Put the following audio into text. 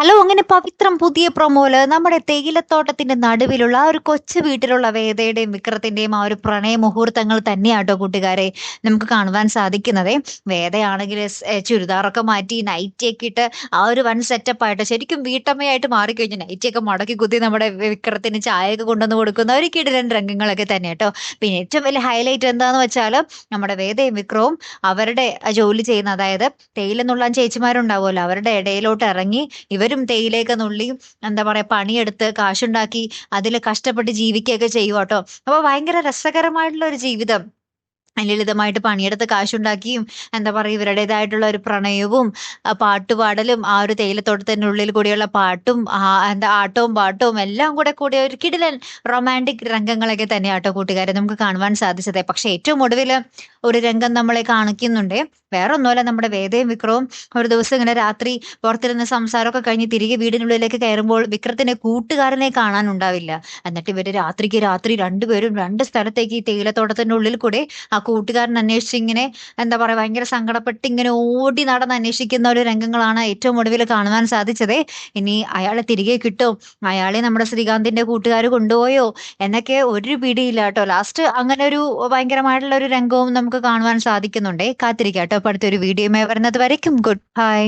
Hello! അങ്ങനെ പവിത്രം പുതിയ പ്രൊമോല് നമ്മുടെ തേയിലത്തോട്ടത്തിന്റെ നടുവിലുള്ള ആ ഒരു കൊച്ചു വീട്ടിലുള്ള വേദയുടെയും വിക്രത്തിന്റെയും ആ ഒരു പ്രണയ മുഹൂർത്തങ്ങൾ തന്നെയാട്ടോ കൂട്ടുകാരെ നമുക്ക് കാണുവാൻ സാധിക്കുന്നതേ. വേദയാണെങ്കില് ചുരിദാറൊക്കെ മാറ്റി നൈറ്റിയൊക്കെ ഇട്ട് ആ ഒരു വൺ സെറ്റപ്പ് ആയിട്ട് ശരിക്കും വീട്ടമ്മയായിട്ട് മാറിക്കഴിഞ്ഞു. നൈറ്റിയൊക്കെ മടക്കി കുത്തി നമ്മുടെ വിക്രത്തിന് ചായയൊക്കെ കൊണ്ടുവന്ന് കൊടുക്കുന്ന ഒരു കിടിലൻ രംഗങ്ങളൊക്കെ തന്നെയാട്ടോ. പിന്നെ ഏറ്റവും വലിയ ഹൈലൈറ്റ് എന്താന്ന് വെച്ചാല് നമ്മുടെ വേദയും വിക്രവും അവരുടെ ജോലി ചെയ്യുന്ന അതായത് തേയില നുള്ളാൻ ചേച്ചിമാരുണ്ടാവുമല്ലോ അവരുടെ ഇടയിലോട്ട് ഇറങ്ങി ഇവരും തേയിലയൊക്കെ നുള്ളി എന്താ പറയാ പണിയെടുത്ത് കാശുണ്ടാക്കി അതില് കഷ്ടപ്പെട്ട് ജീവിക്കുകയൊക്കെ ചെയ്യുവാട്ടോ. അപ്പൊ ഭയങ്കര രസകരമായിട്ടുള്ള ഒരു ജീവിതം. ലളിതമായിട്ട് പണിയെടുത്ത് കാശുണ്ടാക്കിയും എന്താ പറയാ ഇവരുടേതായിട്ടുള്ള ഒരു പ്രണയവും പാട്ടുപാടലും ആ ഒരു തേയിലത്തോട്ടത്തിന്റെ ഉള്ളിൽ കൂടിയുള്ള പാട്ടും എന്താ ആട്ടവും പാട്ടവും എല്ലാം കൂടെ കൂടിയ ഒരു കിടിലൻ റൊമാൻറ്റിക് രംഗങ്ങളൊക്കെ തന്നെയാട്ടോ കൂട്ടുകാരെ നമുക്ക് കാണുവാൻ സാധിച്ചത്. പക്ഷെ ഏറ്റവും ഒടുവില് ഒരു രംഗം നമ്മളെ കാണിക്കുന്നുണ്ട്. വേറെ ഒന്നുമല്ല നമ്മുടെ വേദയും വിക്രവും ഒരു ദിവസം ഇങ്ങനെ രാത്രി പുറത്തിരുന്ന് സംസാരമൊക്കെ കഴിഞ്ഞ് തിരികെ വീടിനുള്ളിലേക്ക് കയറുമ്പോൾ വിക്രത്തിന് കൂട്ടുകാരനെ കാണാനുണ്ടാവില്ല. എന്നിട്ട് ഇവര് രാത്രിക്ക് രാത്രി രണ്ടുപേരും രണ്ട് സ്ഥലത്തേക്ക് ഈ തേയിലത്തോട്ടത്തിന്റെ ഉള്ളിൽ കൂടെ ആ കൂട്ടുകാരൻ അന്വേഷിച്ച് ഇങ്ങനെ എന്താ പറയാ ഭയങ്കര സങ്കടപ്പെട്ട് ഇങ്ങനെ ഓടി നടന്ന് അന്വേഷിക്കുന്ന ഒരു രംഗങ്ങളാണ് ഏറ്റവും ഒടുവിൽ കാണുവാൻ സാധിച്ചത്. ഇനി അയാളെ തിരികെ കിട്ടും, അയാളെ നമ്മുടെ ശ്രീകാന്തിന്റെ കൂട്ടുകാർ കൊണ്ടുപോയോ എന്നൊക്കെ ഒരു പിടിയില്ല കേട്ടോ. ലാസ്റ്റ് അങ്ങനെ ഒരു ഭയങ്കരമായിട്ടുള്ള ഒരു രംഗവും നമുക്ക് കാണുവാൻ സാധിക്കുന്നുണ്ടേ. കാത്തിരിക്കാട്ടോ അപ്പൊ അടുത്തൊരു വീഡിയോയുമായി വരുന്നത് വരയ്ക്കും. Good bye.